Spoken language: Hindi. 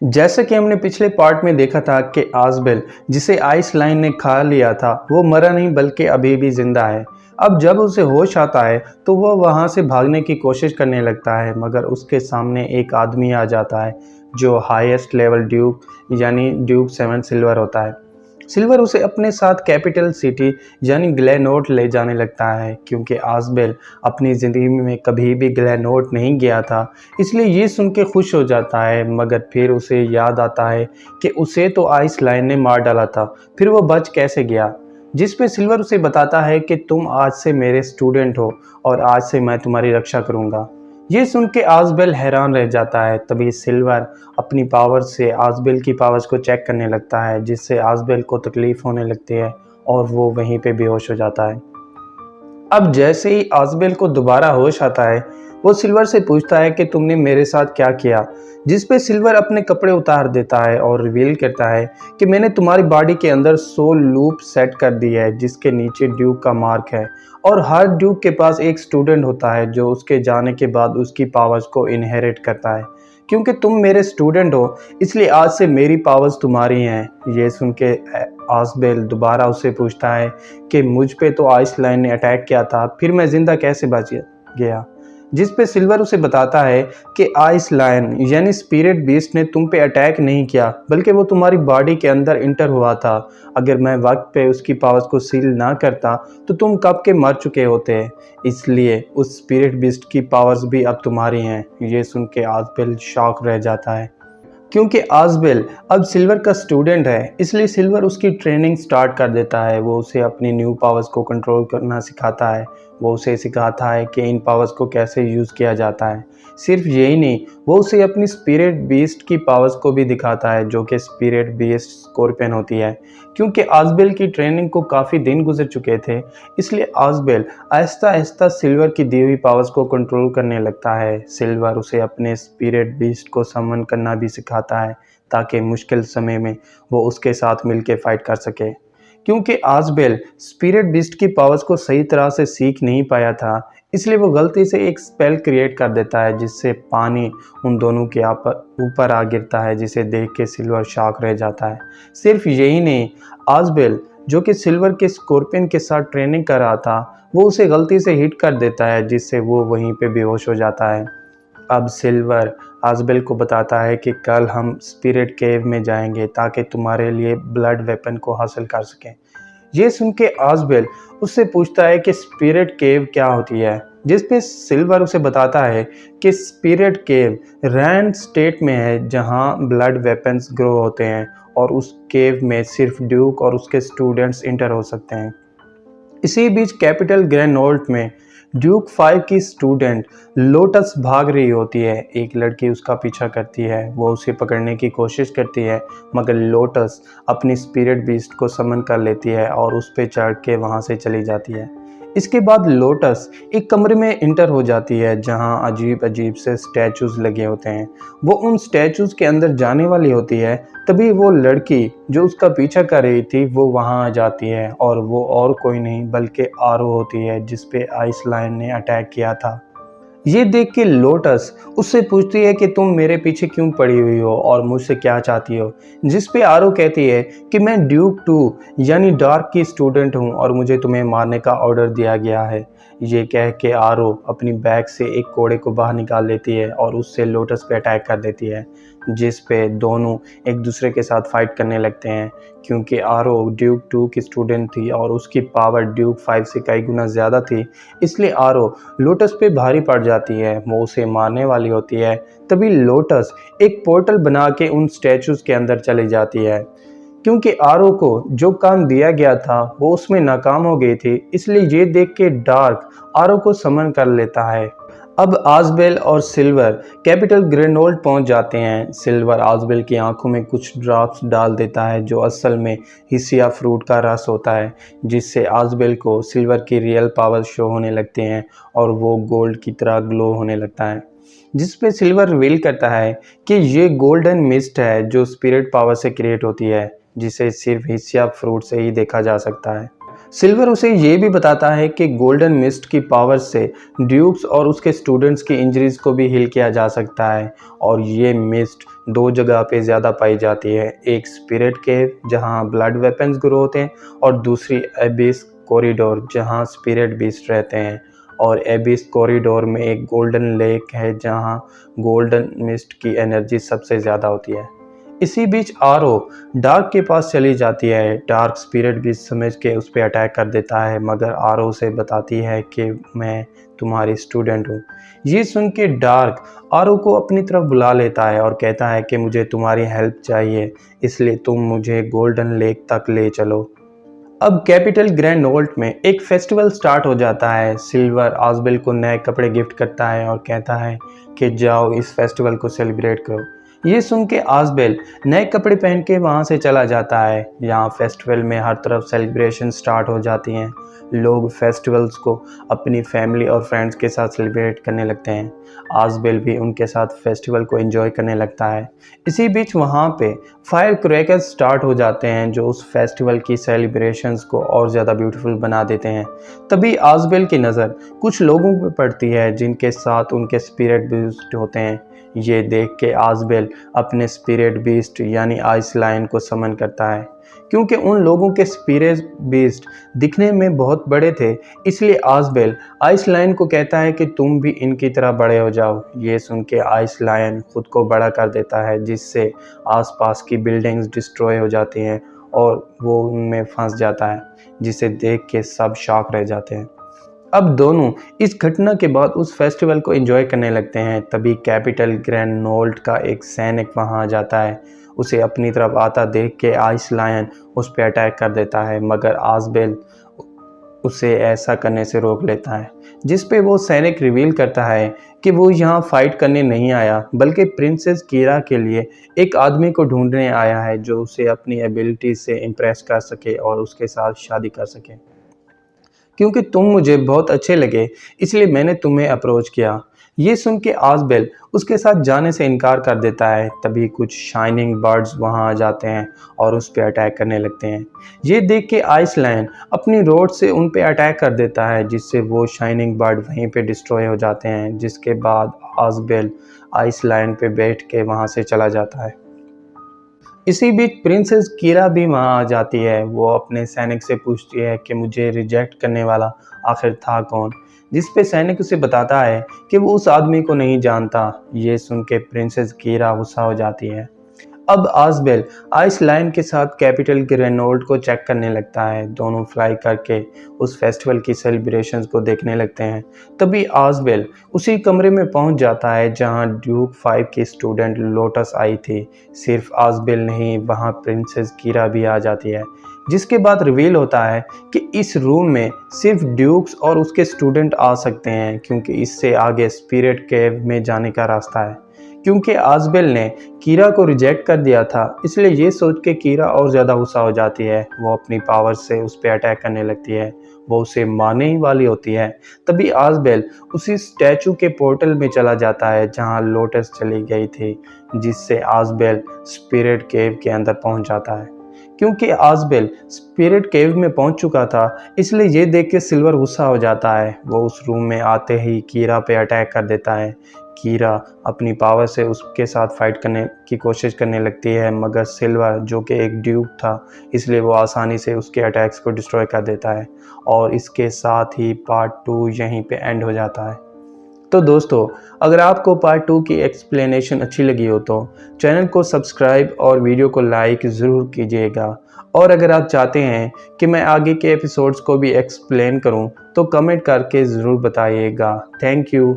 जैसा कि हमने पिछले पार्ट में देखा था कि आज़बेल जिसे आइस लाइन ने खा लिया था वो मरा नहीं बल्कि अभी भी जिंदा है। अब जब उसे होश आता है तो वह वहां से भागने की कोशिश करने लगता है, मगर उसके सामने एक आदमी आ जाता है जो हाईएस्ट लेवल ड्यूक यानी ड्यूक 7 सिल्वर होता है। सिल्वर उसे अपने साथ कैपिटल सिटी यानी ग्लेनोर्ट ले जाने लगता है, क्योंकि आज़बेल अपनी ज़िंदगी में कभी भी ग्लेनोर्ट नहीं गया था। इसलिए ये सुन के खुश हो जाता है, मगर फिर उसे याद आता है कि उसे तो आइस लाइन ने मार डाला था, फिर वो बच कैसे गया। जिस पे सिल्वर उसे बताता है कि तुम आज से मेरे स्टूडेंट हो और आज से मैं तुम्हारी रक्षा करूँगा। ये सुन के आज़बेल हैरान रह जाता है। तभी सिल्वर अपनी पावर से आज़बेल की पावर्स को चेक करने लगता है, जिससे आज़बेल को तकलीफ होने लगती है और वो वहीं पे बेहोश हो जाता है। अब जैसे ही आज़बेल को दोबारा होश आता है वो सिल्वर से पूछता है कि तुमने मेरे साथ क्या किया। जिस पे सिल्वर अपने कपड़े उतार देता है और रिवील करता है कि मैंने तुम्हारी बॉडी के अंदर 100 लूप सेट कर दी है जिसके नीचे ड्यूक का मार्क है, और हर ड्यूक के पास एक स्टूडेंट होता है जो उसके जाने के बाद उसकी पावर्स को इनहेरिट करता है। क्योंकि तुम मेरे स्टूडेंट हो इसलिए आज से मेरी पावर्स तुम्हारी हैं। ये सुन के आज़बेल दोबारा उससे पूछता है कि मुझ पे तो आइस लाइन ने अटैक किया था, फिर मैं ज़िंदा कैसे बच गया। जिस पे सिल्वर उसे बताता है कि आइस लायन यानी स्पिरिट बीस्ट ने तुम पे अटैक नहीं किया, बल्कि वो तुम्हारी बॉडी के अंदर इंटर हुआ था। अगर मैं वक्त पे उसकी पावर्स को सील ना करता तो तुम कब के मर चुके होते। इसलिए उस स्पिरिट बीस्ट की पावर्स भी अब तुम्हारी हैं। ये सुन के आज़बेल शॉक रह जाता है, क्योंकि आज़बेल अब सिल्वर का स्टूडेंट है, इसलिए सिल्वर उसकी ट्रेनिंग स्टार्ट कर देता है। वो उसे अपनी न्यू पावर्स को कंट्रोल करना सिखाता है। वो उसे सिखाता है कि इन पावर्स को कैसे यूज़ किया जाता है। सिर्फ यही नहीं, वो उसे अपनी स्पिरिट बीस्ट की पावर्स को भी दिखाता है, जो कि स्पिरिट बीस्ट स्कॉर्पियन होती है। क्योंकि आज़बेल की ट्रेनिंग को काफ़ी दिन गुजर चुके थे, इसलिए आज़बेल आहिस्ता आहिस्ता सिल्वर की दी हुई पावर्स को कंट्रोल करने लगता है। सिल्वर उसे अपने स्पिरिट बीस्ट को समन करना भी सिखाता है, ताकि मुश्किल समय में वो उसके साथ मिलकर फाइट कर सके। क्योंकि आज़बेल स्पिरिट बीस्ट की पावर्स को सही तरह से सीख नहीं पाया था, इसलिए वो गलती से एक स्पेल क्रिएट कर देता है जिससे पानी उन दोनों के ऊपर आ गिरता है, जिसे देख के सिल्वर शॉक रह जाता है। सिर्फ यही नहीं, आज़बेल जो कि सिल्वर के स्कॉर्पियन के साथ ट्रेनिंग कर रहा था वो उसे गलती से हिट कर देता है, जिससे वो वहीं पे बेहोश हो जाता है। अब सिल्वर आज़बेल को बताता है कि कल हम स्पिरिट केव में जाएंगे ताकि तुम्हारे लिए ब्लड वेपन को हासिल कर सकें। ये सुन के आज़बेल उससे पूछता है कि स्पिरिट केव क्या होती है, जिस पे सिल्वर उसे बताता है कि स्पिरिट केव रैंड स्टेट में है जहां ब्लड वेपन्स ग्रो होते हैं, और उस केव में सिर्फ ड्यूक और उसके स्टूडेंट्स इंटर हो सकते हैं। इसी बीच कैपिटल ग्रेनोल्ट में ड्यूक 5 की स्टूडेंट लोटस भाग रही होती है। एक लड़की उसका पीछा करती है, वो उसे पकड़ने की कोशिश करती है, मगर लोटस अपनी स्पिरिट बीस्ट को समन कर लेती है और उस पर चढ़ के वहाँ से चली जाती है। इसके बाद लोटस एक कमरे में इंटर हो जाती है जहां अजीब अजीब से स्टैचूज लगे होते हैं। वो उन स्टैचूज के अंदर जाने वाली होती है, तभी वो लड़की जो उसका पीछा कर रही थी वो वहां आ जाती है, और वो और कोई नहीं बल्कि आरो होती है जिस पे आइस लायन ने अटैक किया था। ये देख के लोटस उससे पूछती है कि तुम मेरे पीछे क्यों पड़ी हुई हो और मुझसे क्या चाहती हो। जिस पे आरो कहती है कि मैं ड्यूक 2 यानी डार्क की स्टूडेंट हूँ और मुझे तुम्हें मारने का ऑर्डर दिया गया है। ये कह के आरो अपनी बैग से एक कोड़े को बाहर निकाल लेती है और उससे लोटस पे अटैक कर देती है, जिस पे दोनों एक दूसरे के साथ फाइट करने लगते हैं। क्योंकि आरो ड्यूक 2 की स्टूडेंट थी और उसकी पावर ड्यूक 5 से कई गुना ज़्यादा थी, इसलिए आरो लोटस पे भारी पड़ जाती है। वो उसे मारने वाली होती है, तभी लोटस एक पोर्टल बना के उन स्टैचूज के अंदर चली जाती है। क्योंकि आरो को जो काम दिया गया था वो उसमें नाकाम हो गई थी, इसलिए ये देख के डार्क आरो को समन कर लेता है। अब आज़बेल और सिल्वर कैपिटल ग्रेनोल्ट पहुंच जाते हैं। सिल्वर आज़बेल की आंखों में कुछ ड्रॉप्स डाल देता है जो असल में हिसिया फ्रूट का रस होता है, जिससे आज़बेल को सिल्वर की रियल पावर शो होने लगते हैं और वो गोल्ड की तरह ग्लो होने लगता है। जिस पे सिल्वर रिवील करता है कि ये गोल्डन मिस्ट है जो स्पिरिट पावर से क्रिएट होती है, जिसे सिर्फ हिसिया फ्रूट से ही देखा जा सकता है। सिल्वर उसे ये भी बताता है कि गोल्डन मिस्ट की पावर से ड्यूक्स और उसके स्टूडेंट्स की इंजरीज को भी हील किया जा सकता है। और ये मिस्ट दो जगह पे ज़्यादा पाई जाती है, एक स्पिरिट केव जहाँ ब्लड वेपन्स ग्रो होते हैं और दूसरी एबिस कॉरिडोर जहाँ स्पिरिट बीस्ट रहते हैं। और एबिस कॉरिडोर में एक गोल्डन लेक है जहाँ गोल्डन मिस्ट की एनर्जी सबसे ज़्यादा होती है। इसी बीच आरो डार्क के पास चली जाती है। डार्क स्पिरिट भी समझ के उस पर अटैक कर देता है, मगर आरो से बताती है कि मैं तुम्हारी स्टूडेंट हूँ। ये सुन के डार्क आरो को अपनी तरफ बुला लेता है और कहता है कि मुझे तुम्हारी हेल्प चाहिए, इसलिए तुम मुझे गोल्डन लेक तक ले चलो। अब कैपिटल ग्रैंड नोल्ट में एक फेस्टिवल स्टार्ट हो जाता है। सिल्वर आजबेल को नए कपड़े गिफ्ट करता है और कहता है कि जाओ इस फेस्टिवल को सेलिब्रेट करो। ये सुन के आजबेल नए कपड़े पहन के वहाँ से चला जाता है। यहाँ फेस्टिवल में हर तरफ सेलिब्रेशन स्टार्ट हो जाती हैं। लोग फेस्टिवल्स को अपनी फैमिली और फ्रेंड्स के साथ सेलिब्रेट करने लगते हैं। आजबेल भी उनके साथ फेस्टिवल को एंजॉय करने लगता है। इसी बीच वहाँ पे फायर क्रैकर्स स्टार्ट हो जाते हैं जो उस फेस्टिवल की सेलिब्रेशंस को और ज़्यादा ब्यूटीफुल बना देते हैं। तभी आजबेल की नज़र कुछ लोगों पर पड़ती है जिनके साथ उनके स्पिरिट बीस्ट होते हैं। ये देख के आजबेल अपने स्पिरिट बीस्ट यानी आइस लायन को समन करता है। क्योंकि उन लोगों के स्पिरिट बीस्ट दिखने में बहुत बड़े थे, इसलिए आजबेल आइस लायन को कहता है कि तुम भी इनकी तरह बड़े हो जाओ। ये सुन के आइस लायन खुद को बड़ा कर देता है, जिससे आसपास की बिल्डिंग्स डिस्ट्रॉय हो जाती हैं और वो उनमें फंस जाता है, जिसे देख के सब शॉक रह जाते हैं। अब दोनों इस घटना के बाद उस फेस्टिवल को एंजॉय करने लगते हैं। तभी कैपिटल ग्रैंड नोल्ट का एक सैनिक वहां आ जाता है। उसे अपनी तरफ आता देख के आइस लायन उस पर अटैक कर देता है, मगर आजबेल उसे ऐसा करने से रोक लेता है, जिस पे वो सैनिक रिवील करता है कि वो यहाँ फाइट करने नहीं आया, बल्कि प्रिंसेस कीरा के लिए एक आदमी को ढूंढने आया है जो उसे अपनी एबिलिटी से इम्प्रेस कर सके और उसके साथ शादी कर सके। क्योंकि तुम मुझे बहुत अच्छे लगे, इसलिए मैंने तुम्हें अप्रोच किया। ये सुन के आजबेल उसके साथ जाने से इनकार कर देता है। तभी कुछ शाइनिंग बर्ड्स वहां आ जाते हैं और उस पर अटैक करने लगते हैं। ये देख के आइस लायन अपनी रोड से उन पे अटैक कर देता है, जिससे वो शाइनिंग बर्ड वहीं पे डिस्ट्रॉय हो जाते हैं। जिसके बाद आजबेल आइस लायन पे बैठ के वहां से चला जाता है। इसी बीच प्रिंसेस कीरा भी वहाँ आ जाती है। वो अपने सैनिक से पूछती है कि मुझे रिजेक्ट करने वाला आखिर था कौन, जिस पे सैनिक उसे बताता है कि वो उस आदमी को नहीं जानता। ये सुन के प्रिंसेस कीरा गुस्सा हो जाती है। अब आजबेल आइस लायन के साथ कैपिटल ग्रेनोल्ड को चेक करने लगता है। दोनों फ्लाई करके उस फेस्टिवल की सेलिब्रेशंस को देखने लगते हैं। तभी आजबेल उसी कमरे में पहुंच जाता है जहां ड्यूक 5 की स्टूडेंट लोटस आई थी। सिर्फ आजबेल नहीं, वहां प्रिंसेस कीरा भी आ जाती है, जिसके बाद रिवील होता है कि इस रूम में सिर्फ ड्यूक्स और उसके स्टूडेंट आ सकते हैं, क्योंकि इससे आगे स्पिरिट केव में जाने का रास्ता है। क्योंकि आजबेल ने कीरा को रिजेक्ट कर दिया था, इसलिए ये सोच के कीरा और ज़्यादा गुस्सा हो जाती है। वो अपनी पावर से उस पर अटैक करने लगती है। वो उसे मारने ही वाली होती है। तभी आजबेल उसी स्टैचू के पोर्टल में चला जाता है जहां लोटस चली गई थी, जिससे आजबेल स्पिरिट केव के अंदर पहुंच जाता है। क्योंकि आजबेल स्पिरिट केव में पहुंच चुका था, इसलिए ये देख के सिल्वर गुस्सा हो जाता है। वो उस रूम में आते ही कीरा पे अटैक कर देता है। कीरा अपनी पावर से उसके साथ फाइट करने की कोशिश करने लगती है, मगर सिल्वर जो कि एक ड्यूक था, इसलिए वो आसानी से उसके अटैक्स को डिस्ट्रॉय कर देता है। और इसके साथ ही पार्ट 2 यहीं पे एंड हो जाता है। तो दोस्तों, अगर आपको पार्ट 2 की एक्सप्लेनेशन अच्छी लगी हो तो चैनल को सब्सक्राइब और वीडियो को लाइक ज़रूर कीजिएगा। और अगर आप चाहते हैं कि मैं आगे के एपिसोड्स को भी एक्सप्लेन करूं तो कमेंट करके ज़रूर बताइएगा। Thank you.